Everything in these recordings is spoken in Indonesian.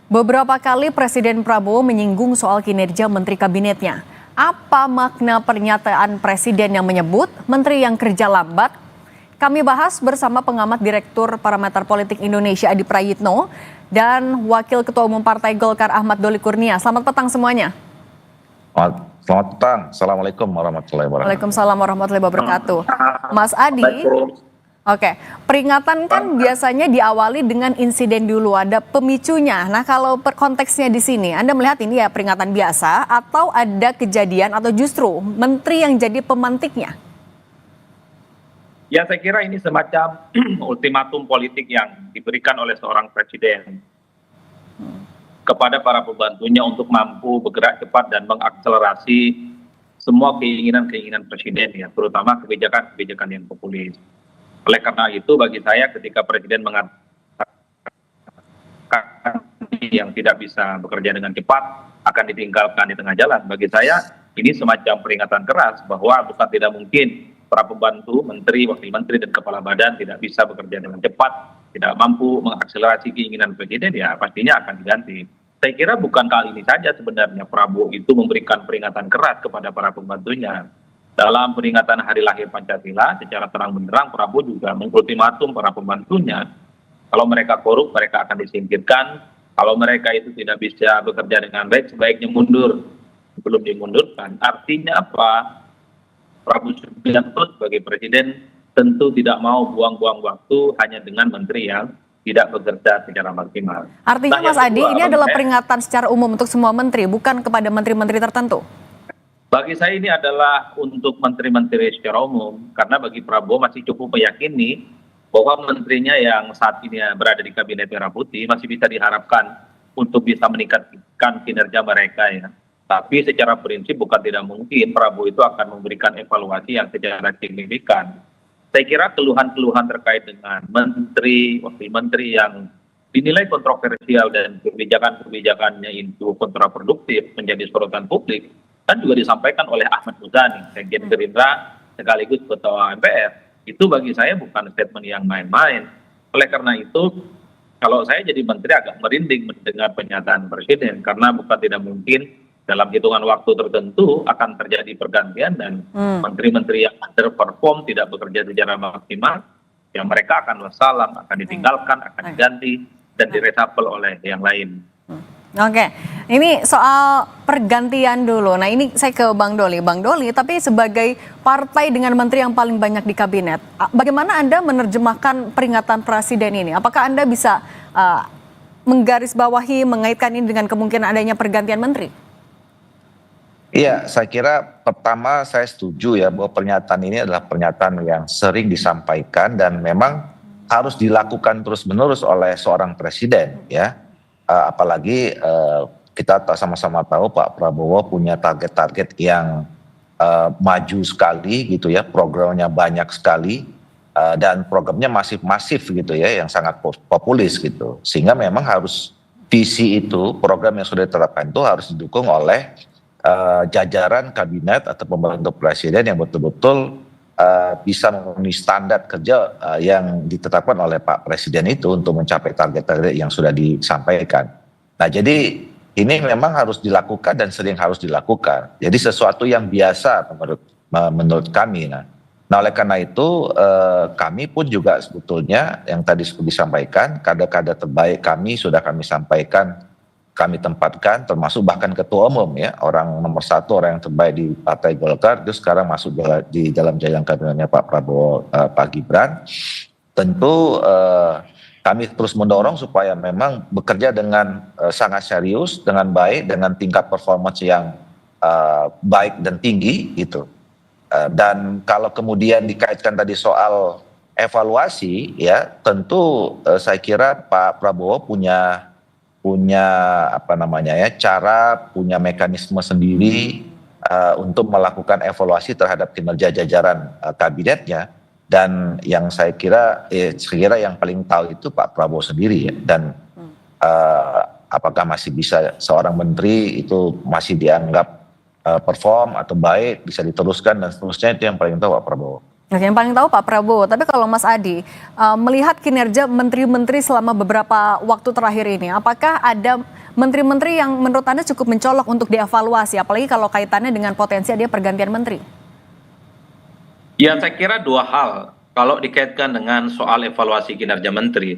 Beberapa kali Presiden Prabowo menyinggung soal kinerja menteri kabinetnya. Apa makna pernyataan Presiden yang menyebut menteri yang kerja lambat? Kami bahas bersama pengamat Direktur Parameter Politik Indonesia Adi Prayitno dan Wakil Ketua Umum Partai Golkar Ahmad Doli Kurnia. Selamat petang semuanya. Selamat petang. Assalamualaikum warahmatullahi wabarakatuh. Waalaikumsalam warahmatullahi wabarakatuh. Mas Adi, oke, peringatan kan biasanya diawali dengan insiden dulu, ada pemicunya. Nah, kalau konteksnya di sini, Anda melihat ini ya peringatan biasa atau ada kejadian atau justru menteri yang jadi pemantiknya? Ya, saya kira ini semacam ultimatum politik yang diberikan oleh seorang presiden kepada para pembantunya untuk mampu bergerak cepat dan mengakselerasi semua keinginan-keinginan presiden, ya, terutama kebijakan-kebijakan yang populis. Oleh karena itu, bagi saya ketika presiden mengatakan yang tidak bisa bekerja dengan cepat akan ditinggalkan di tengah jalan, bagi saya ini semacam peringatan keras bahwa bukan tidak mungkin para pembantu, menteri, wakil menteri, dan kepala badan tidak bisa bekerja dengan cepat, tidak mampu mengakselerasi keinginan presiden, ya pastinya akan diganti. Saya kira bukan kali ini saja sebenarnya Prabowo itu memberikan peringatan keras kepada para pembantunya. Dalam peringatan Hari Lahir Pancasila, secara terang benderang Prabowo juga mengultimatum para pembantunya, kalau mereka korup mereka akan disingkirkan, kalau mereka itu tidak bisa bekerja dengan baik sebaiknya mundur, belum dimundurkan. Artinya apa? Prabowo Subianto sebagai presiden tentu tidak mau buang-buang waktu hanya dengan menteri yang tidak bekerja secara maksimal. Artinya Mas Adi, ini adalah peringatan secara umum untuk semua menteri, bukan kepada menteri-menteri tertentu? Bagi saya ini adalah untuk menteri-menteri secara umum, karena bagi Prabowo masih cukup meyakini bahwa menterinya yang saat ini berada di Kabinet Merah Putih masih bisa diharapkan untuk bisa meningkatkan kinerja mereka, ya. Tapi secara prinsip bukan tidak mungkin Prabowo itu akan memberikan evaluasi yang secara signifikan. Saya kira keluhan-keluhan terkait dengan menteri, wakil menteri yang dinilai kontroversial dan kebijakan-kebijakannya itu kontraproduktif menjadi sorotan publik, kan juga disampaikan oleh Ahmad Muzani, Sekjen Gerindra sekaligus Ketua MPR. Itu bagi saya bukan statement yang main-main. Oleh karena itu, kalau saya jadi menteri agak merinding mendengar pernyataan presiden, karena bukan tidak mungkin dalam hitungan waktu tertentu akan terjadi pergantian dan menteri-menteri yang underperform tidak bekerja secara maksimal, ya mereka akan wassalam, akan ditinggalkan, akan diganti dan diresapel oleh yang lain. Oke, ini soal pergantian dulu. Nah, ini saya ke Bang Doli. Bang Doli, tapi sebagai partai dengan menteri yang paling banyak di kabinet, bagaimana Anda menerjemahkan peringatan presiden ini? Apakah Anda bisa menggarisbawahi, mengaitkan ini dengan kemungkinan adanya pergantian menteri? Iya, saya kira pertama saya setuju ya bahwa pernyataan ini adalah pernyataan yang sering disampaikan dan memang harus dilakukan terus-menerus oleh seorang presiden, ya. Apalagi kita sama-sama tahu Pak Prabowo punya target-target yang maju sekali gitu ya, programnya banyak sekali dan programnya masif gitu ya, yang sangat populis gitu. Sehingga memang harus visi itu, program yang sudah ditetapkan itu harus didukung oleh jajaran kabinet atau pembantu presiden yang betul-betul bisa memenuhi standar kerja yang ditetapkan oleh Pak Presiden itu untuk mencapai target-target yang sudah disampaikan. Nah, jadi ini memang harus dilakukan dan sering harus dilakukan. Jadi sesuatu yang biasa menurut kami. Nah, oleh karena itu kami pun juga sebetulnya yang tadi disampaikan, kader-kader terbaik kami sudah kami sampaikan, kami tempatkan, termasuk bahkan ketua umum ya, orang nomor satu, orang yang terbaik di Partai Golkar itu sekarang masuk di dalam jajaran kabinetnya Pak Prabowo, Pak Gibran. Tentu kami terus mendorong supaya memang bekerja dengan sangat serius, dengan baik, dengan tingkat performance yang baik dan tinggi gitu. Dan kalau kemudian dikaitkan tadi soal evaluasi ya, tentu saya kira Pak Prabowo punya cara, punya mekanisme sendiri untuk melakukan evaluasi terhadap kinerja jajaran kabinetnya, dan yang saya kira yang paling tahu itu Pak Prabowo sendiri ya. Dan apakah masih bisa seorang menteri itu masih dianggap perform atau baik, bisa diteruskan dan seterusnya, itu yang paling tahu Pak Prabowo. Oke, yang paling tahu Pak Prabowo, tapi kalau Mas Adi melihat kinerja menteri-menteri selama beberapa waktu terakhir ini, apakah ada menteri-menteri yang menurut Anda cukup mencolok untuk dievaluasi, apalagi kalau kaitannya dengan potensi ada pergantian menteri? Ya, saya kira dua hal kalau dikaitkan dengan soal evaluasi kinerja menteri.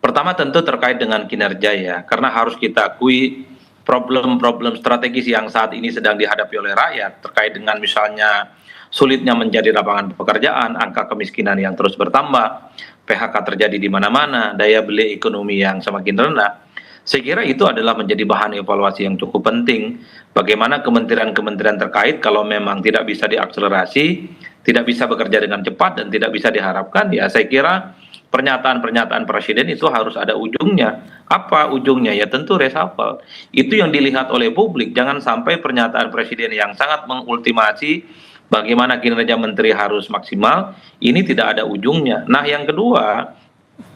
Pertama tentu terkait dengan kinerja ya, karena harus kita akui problem-problem strategis yang saat ini sedang dihadapi oleh rakyat terkait dengan misalnya sulitnya menjadi lapangan pekerjaan, angka kemiskinan yang terus bertambah, PHK terjadi di mana-mana, daya beli ekonomi yang semakin rendah. Saya kira itu adalah menjadi bahan evaluasi yang cukup penting. Bagaimana kementerian-kementerian terkait kalau memang tidak bisa diakselerasi, tidak bisa bekerja dengan cepat dan tidak bisa diharapkan, ya saya kira pernyataan-pernyataan presiden itu harus ada ujungnya. Apa ujungnya? Ya tentu reshuffle. Itu yang dilihat oleh publik. Jangan sampai pernyataan presiden yang sangat mengultimasi bagaimana kinerja menteri harus maksimal, ini tidak ada ujungnya. Nah yang kedua,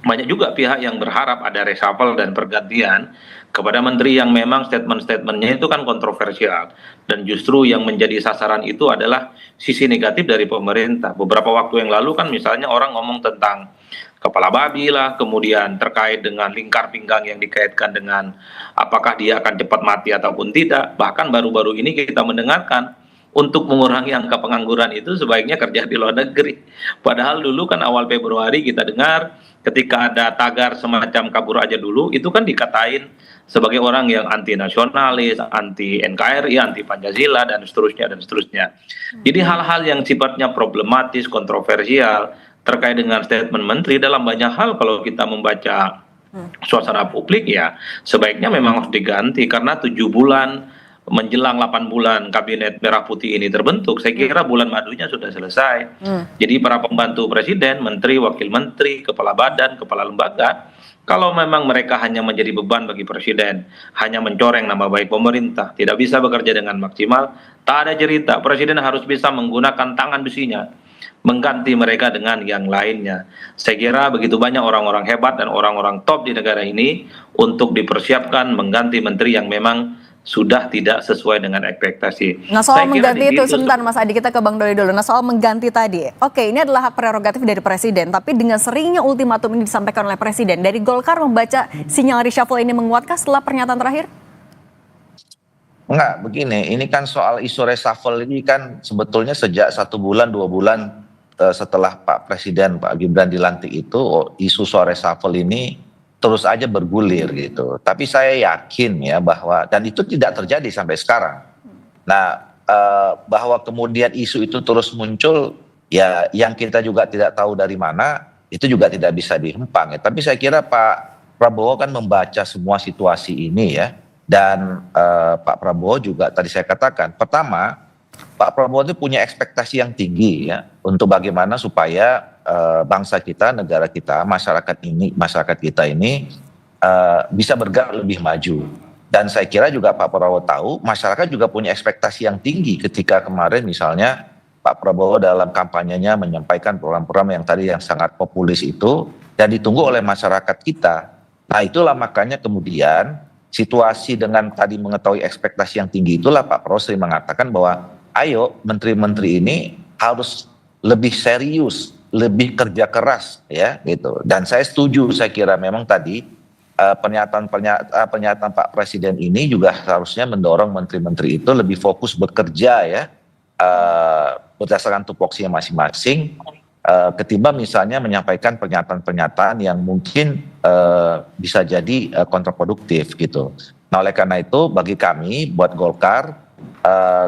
banyak juga pihak yang berharap ada reshuffle dan pergantian kepada menteri yang memang statement-statementnya itu kan kontroversial. Dan justru yang menjadi sasaran itu adalah sisi negatif dari pemerintah. Beberapa waktu yang lalu kan misalnya orang ngomong tentang kepala babi lah, kemudian terkait dengan lingkar pinggang yang dikaitkan dengan apakah dia akan cepat mati ataupun tidak. Bahkan baru-baru ini kita mendengarkan untuk mengurangi angka pengangguran itu sebaiknya kerja di luar negeri. Padahal dulu kan awal Februari kita dengar ketika ada tagar semacam kabur aja dulu, itu kan dikatain sebagai orang yang anti nasionalis, anti NKRI, anti Pancasila, dan seterusnya, dan seterusnya. Jadi hal-hal yang sifatnya problematis, kontroversial, terkait dengan statement menteri dalam banyak hal kalau kita membaca suasana publik ya sebaiknya memang harus diganti karena 7 bulan menjelang 8 bulan kabinet merah putih ini terbentuk, saya kira bulan madunya sudah selesai. Jadi para pembantu presiden, menteri, wakil menteri, kepala badan, kepala lembaga, kalau memang mereka hanya menjadi beban bagi presiden, hanya mencoreng nama baik pemerintah, tidak bisa bekerja dengan maksimal, tak ada cerita. Presiden harus bisa menggunakan tangan besinya, mengganti mereka dengan yang lainnya. Saya kira begitu banyak orang-orang hebat dan orang-orang top di negara ini untuk dipersiapkan mengganti menteri yang memang sudah tidak sesuai dengan ekspektasi. Nah soal mengganti itu, sebentar Mas Adi, kita ke Bang Doli dulu. Nah soal mengganti tadi, oke ini adalah hak prerogatif dari presiden, tapi dengan seringnya ultimatum ini disampaikan oleh presiden, dari Golkar membaca sinyal reshuffle ini menguatkah setelah pernyataan terakhir? Enggak, begini, ini kan soal isu reshuffle ini kan sebetulnya sejak 1 bulan, 2 bulan setelah Pak Presiden, Pak Gibran dilantik itu, isu soal reshuffle ini terus aja bergulir gitu. Tapi saya yakin ya bahwa, dan itu tidak terjadi sampai sekarang. Nah, bahwa kemudian isu itu terus muncul, ya yang kita juga tidak tahu dari mana, itu juga tidak bisa dihempang ya. Tapi saya kira Pak Prabowo kan membaca semua situasi ini ya. Dan Pak Prabowo juga tadi saya katakan, pertama Pak Prabowo itu punya ekspektasi yang tinggi ya untuk bagaimana supaya bangsa kita, negara kita, masyarakat kita ini bisa bergerak lebih maju. Dan saya kira juga Pak Prabowo tahu masyarakat juga punya ekspektasi yang tinggi ketika kemarin misalnya Pak Prabowo dalam kampanyenya menyampaikan program-program yang tadi yang sangat populis itu dan ditunggu oleh masyarakat kita. Nah itulah makanya kemudian situasi dengan tadi mengetahui ekspektasi yang tinggi itulah Pak Prabowo sering mengatakan bahwa ayo menteri-menteri ini harus lebih serius, lebih kerja keras ya gitu. Dan saya setuju, saya kira memang tadi pernyataan Pak Presiden ini juga harusnya mendorong menteri-menteri itu lebih fokus bekerja ya berdasarkan tupoksinya masing-masing ketimbang misalnya menyampaikan pernyataan-pernyataan yang mungkin bisa jadi kontraproduktif gitu. Nah oleh karena itu bagi kami buat Golkar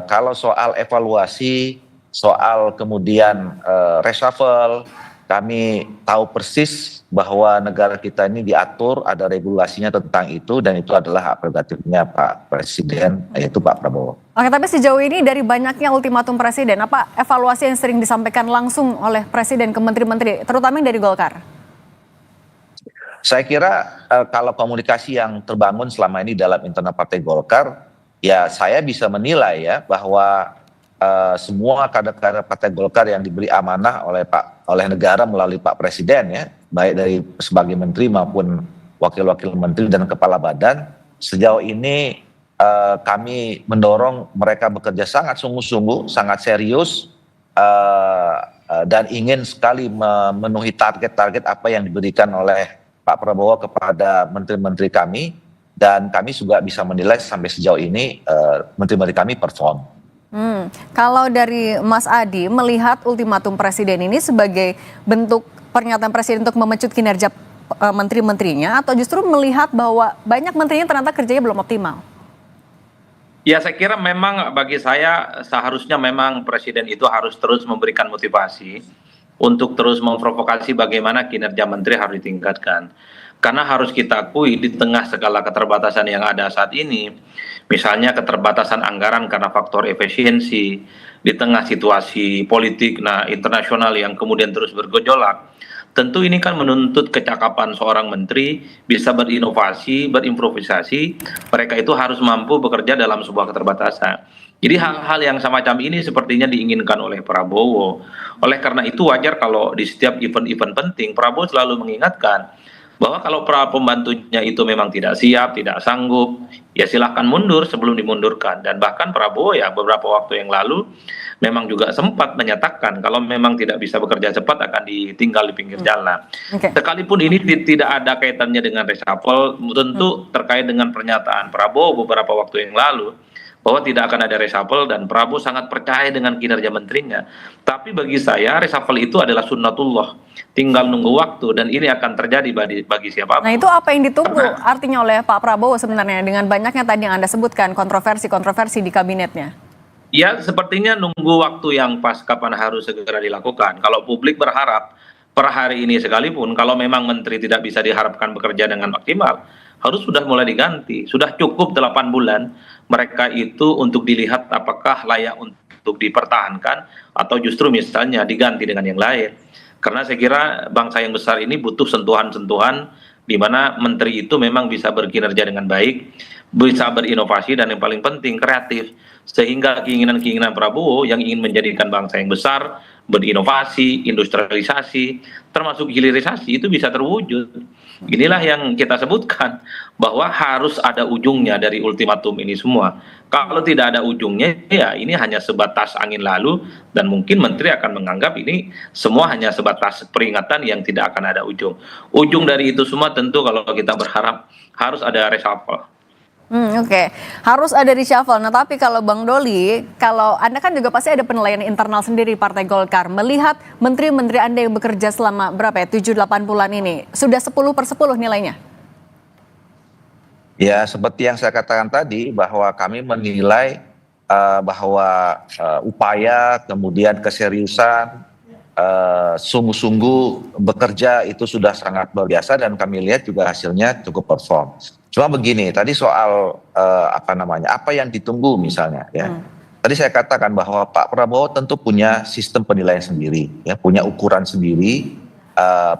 kalau soal evaluasi, soal kemudian reshuffle, kami tahu persis bahwa negara kita ini diatur, ada regulasinya tentang itu, dan itu adalah hak prerogatifnya Pak Presiden, yaitu Pak Prabowo. Oke, tapi sejauh ini dari banyaknya ultimatum presiden, apa evaluasi yang sering disampaikan langsung oleh presiden ke menteri-menteri, terutama yang dari Golkar? Saya kira kalau komunikasi yang terbangun selama ini dalam internal Partai Golkar, ya saya bisa menilai ya bahwa semua kader-kader Partai Golkar yang diberi amanah oleh negara melalui Pak Presiden ya, baik dari sebagai menteri maupun wakil-wakil menteri dan kepala badan, sejauh ini kami mendorong mereka bekerja sangat sungguh-sungguh, sangat serius dan ingin sekali memenuhi target-target apa yang diberikan oleh Pak Prabowo kepada menteri-menteri kami, dan kami juga bisa menilai sampai sejauh ini menteri-menteri kami perform. Kalau dari Mas Adi melihat ultimatum presiden ini sebagai bentuk pernyataan presiden untuk memecut kinerja menteri-menterinya, atau justru melihat bahwa banyak menterinya ternyata kerjanya belum optimal? Ya, saya kira memang bagi saya seharusnya memang presiden itu harus terus memberikan motivasi untuk terus memprovokasi bagaimana kinerja menteri harus ditingkatkan. Karena harus kita akui di tengah segala keterbatasan yang ada saat ini, misalnya keterbatasan anggaran karena faktor efisiensi, di tengah situasi politik internasional yang kemudian terus bergejolak, tentu ini kan menuntut kecakapan seorang menteri bisa berinovasi, berimprovisasi. Mereka itu harus mampu bekerja dalam sebuah keterbatasan. Jadi hal-hal yang semacam ini sepertinya diinginkan oleh Prabowo. Oleh karena itu wajar kalau di setiap event-event penting Prabowo selalu mengingatkan bahwa kalau para pembantunya itu memang tidak siap, tidak sanggup, ya silahkan mundur sebelum dimundurkan. Dan bahkan Prabowo ya beberapa waktu yang lalu memang juga sempat menyatakan kalau memang tidak bisa bekerja cepat akan ditinggal di pinggir jalan. Sekalipun ini tidak ada kaitannya dengan reshuffle, tentu terkait dengan pernyataan Prabowo beberapa waktu yang lalu bahwa tidak akan ada reshuffle, dan Prabowo sangat percaya dengan kinerja menterinya. Tapi bagi saya reshuffle itu adalah sunnatullah, tinggal nunggu waktu, dan ini akan terjadi bagi siapapun. Nah, itu apa yang ditunggu artinya oleh Pak Prabowo sebenarnya dengan banyaknya tadi yang Anda sebutkan kontroversi-kontroversi di kabinetnya? Ya, sepertinya nunggu waktu yang pas kapan harus segera dilakukan. Kalau publik berharap per hari ini sekalipun, kalau memang menteri tidak bisa diharapkan bekerja dengan maksimal, harus sudah mulai diganti. Sudah cukup 8 bulan mereka itu untuk dilihat apakah layak untuk dipertahankan atau justru misalnya diganti dengan yang lain. Karena saya kira bangsa yang besar ini butuh sentuhan-sentuhan di mana menteri itu memang bisa berkinerja dengan baik, bisa berinovasi, dan yang paling penting kreatif. Sehingga keinginan-keinginan Prabowo yang ingin menjadikan bangsa yang besar, berinovasi, industrialisasi, termasuk hilirisasi itu bisa terwujud. Inilah yang kita sebutkan bahwa harus ada ujungnya dari ultimatum ini semua. Kalau tidak ada ujungnya, ya ini hanya sebatas angin lalu, dan mungkin menteri akan menganggap ini semua hanya sebatas peringatan yang tidak akan ada ujung. Ujung dari itu semua tentu kalau kita berharap harus ada reshuffle. Oke. Harus ada reshuffle. Nah, tapi kalau Bang Doli, kalau Anda kan juga pasti ada penilaian internal sendiri di Partai Golkar, melihat menteri-menteri Anda yang bekerja selama berapa ya, 7-8 bulan ini, sudah 10/10 nilainya? Ya, seperti yang saya katakan tadi, bahwa kami menilai bahwa upaya, kemudian keseriusan, sungguh-sungguh bekerja itu sudah sangat luar biasa, dan kami lihat juga hasilnya cukup perform. Cuma begini, tadi soal apa yang ditunggu misalnya ya. Tadi saya katakan bahwa Pak Prabowo tentu punya sistem penilaian sendiri, ya, punya ukuran sendiri,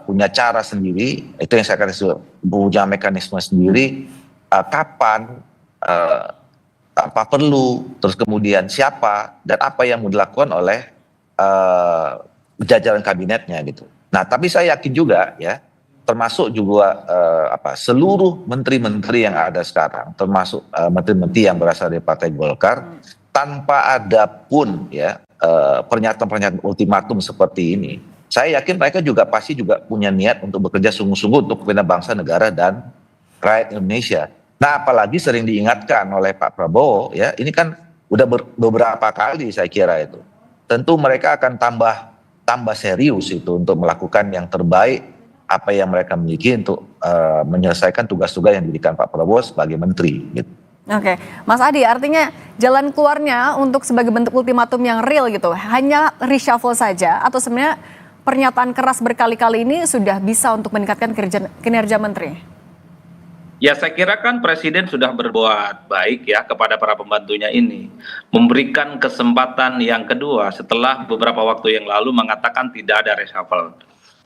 punya cara sendiri, itu yang saya katakan, punya mekanisme sendiri, kapan, apa perlu, terus kemudian siapa, dan apa yang mau dilakukan oleh jajaran kabinetnya gitu. Nah, tapi saya yakin juga ya, termasuk juga seluruh menteri-menteri yang ada sekarang, termasuk menteri-menteri yang berasal dari Partai Golkar, tanpa ada pun ya pernyataan-pernyataan ultimatum seperti ini, saya yakin mereka juga pasti juga punya niat untuk bekerja sungguh-sungguh untuk kepentingan bangsa, negara, dan rakyat Indonesia. Nah, apalagi sering diingatkan oleh Pak Prabowo ya, ini kan udah beberapa kali saya kira itu. Tentu mereka akan tambah serius itu untuk melakukan yang terbaik apa yang mereka miliki untuk menyelesaikan tugas-tugas yang diberikan Pak Prabowo sebagai menteri gitu. Oke, Mas Adi, artinya jalan keluarnya untuk sebagai bentuk ultimatum yang real gitu, hanya reshuffle saja, atau sebenarnya pernyataan keras berkali-kali ini sudah bisa untuk meningkatkan kinerja menteri? Ya, saya kira kan Presiden sudah berbuat baik ya kepada para pembantunya ini. Memberikan kesempatan yang kedua setelah beberapa waktu yang lalu mengatakan tidak ada reshuffle.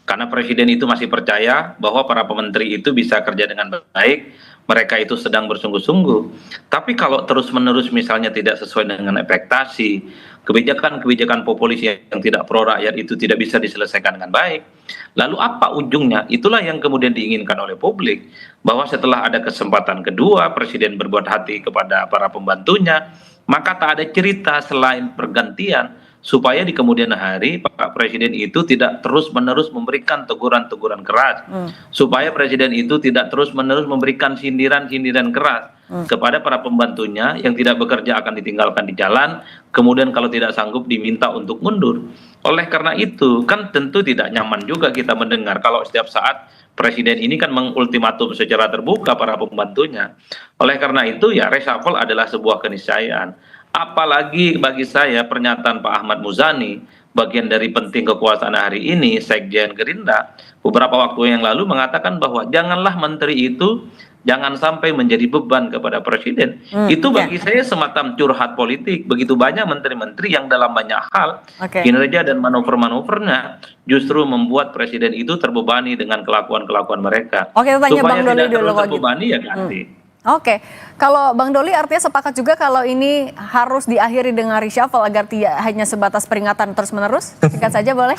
Karena Presiden itu masih percaya bahwa para pementeri itu bisa kerja dengan baik, mereka itu sedang bersungguh-sungguh. Tapi kalau terus-menerus misalnya tidak sesuai dengan ekspektasi, kebijakan-kebijakan populis yang tidak pro rakyat itu tidak bisa diselesaikan dengan baik, lalu apa ujungnya? Itulah yang kemudian diinginkan oleh publik, bahwa setelah ada kesempatan kedua Presiden berbuat hati kepada para pembantunya, maka tak ada cerita selain pergantian, supaya di kemudian hari Pak Presiden itu tidak terus-menerus memberikan teguran-teguran keras, supaya Presiden itu tidak terus-menerus memberikan sindiran-sindiran keras kepada para pembantunya yang tidak bekerja akan ditinggalkan di jalan, kemudian kalau tidak sanggup diminta untuk mundur. Oleh karena itu, kan tentu tidak nyaman juga kita mendengar kalau setiap saat Presiden ini kan mengultimatum secara terbuka para pembantunya. Oleh karena itu ya reshuffle adalah sebuah keniscayaan. Apalagi bagi saya pernyataan Pak Ahmad Muzani, bagian dari penting kekuasaan hari ini, Sekjen Gerindra, beberapa waktu yang lalu mengatakan bahwa janganlah menteri itu jangan sampai menjadi beban kepada presiden. Itu bagi saya semacam curhat politik. Begitu banyak menteri-menteri yang dalam banyak hal, kinerja dan manuver-manuvernya justru membuat presiden itu terbebani dengan kelakuan-kelakuan mereka. Oke, tanya Supaya Bang Doli tidak dulu terus kalau gitu. terbebani ya ganti. Oke, kalau Bang Doli artinya sepakat juga kalau ini harus diakhiri dengan reshuffle agar tidak hanya sebatas peringatan terus-menerus? Singkat saja boleh?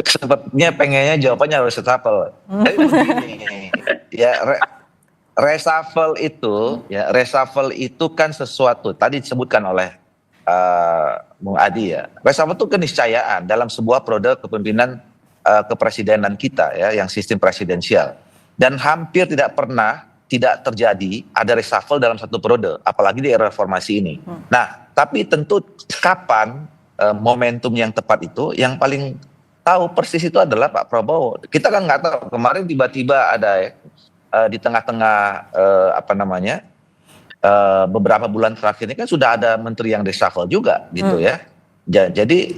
Sepertinya pengennya jawabannya harus reshuffle. Ya, reshuffle itu kan sesuatu tadi disebutkan oleh Bung Adi ya. Reshuffle itu keniscayaan dalam sebuah periode kepemimpinan kepresidenan kita ya, yang sistem presidensial. Dan hampir tidak pernah tidak terjadi ada reshuffle dalam satu periode, apalagi di era reformasi ini. Nah, tapi tentu kapan momentum yang tepat itu, yang paling tahu persis itu adalah Pak Prabowo. Kita kan nggak tahu, kemarin tiba-tiba ada di tengah-tengah beberapa bulan terakhir ini kan sudah ada menteri yang reshuffle juga gitu ya. Jadi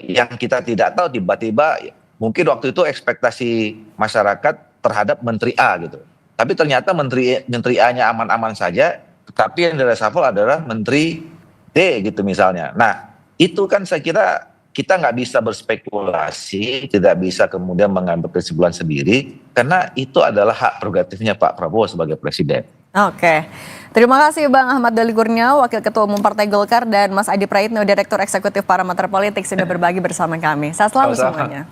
yang kita tidak tahu tiba-tiba mungkin waktu itu ekspektasi masyarakat terhadap Menteri A gitu. Tapi ternyata Menteri A-nya aman-aman saja, tetapi yang di-reshuffle adalah Menteri D gitu misalnya. Nah, itu kan saya kira kita nggak bisa berspekulasi, tidak bisa kemudian mengambil kesimpulan sendiri, karena itu adalah hak prerogatifnya Pak Prabowo sebagai Presiden. Oke, terima kasih Bang Ahmad Doli Kurnia, Wakil Ketua Umum Partai Golkar, dan Mas Adi Praitno, Direktur Eksekutif Parameter Politik sudah berbagi bersama kami. Sehat selalu semuanya.